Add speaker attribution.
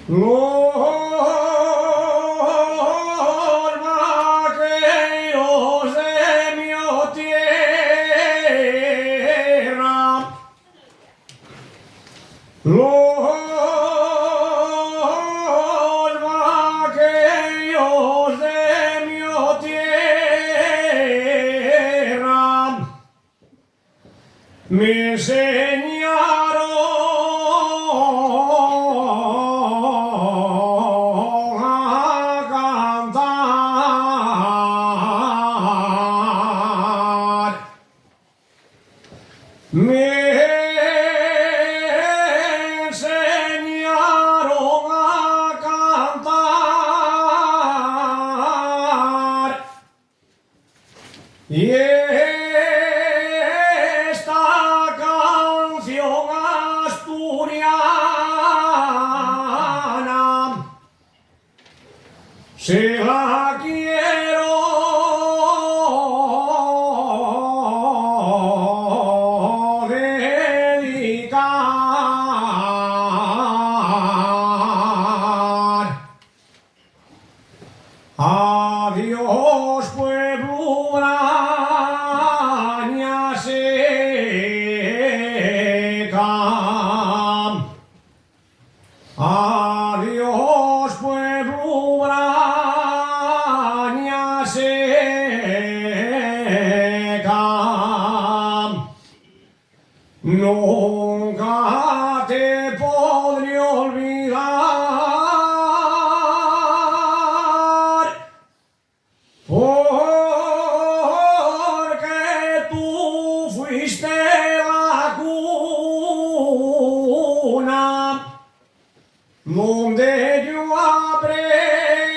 Speaker 1: Los vaqueros de mi tierra, los vaqueros de mi tierra me enseñaron a cantar. Me enseñaron a cantar y esta canción asturiana se la quiero dedicar. Adiós, pueblo braña seca. Adiós, pueblo braña seca. Nunca te podré olvidar, porque tú fuiste la cuna donde yo aprendí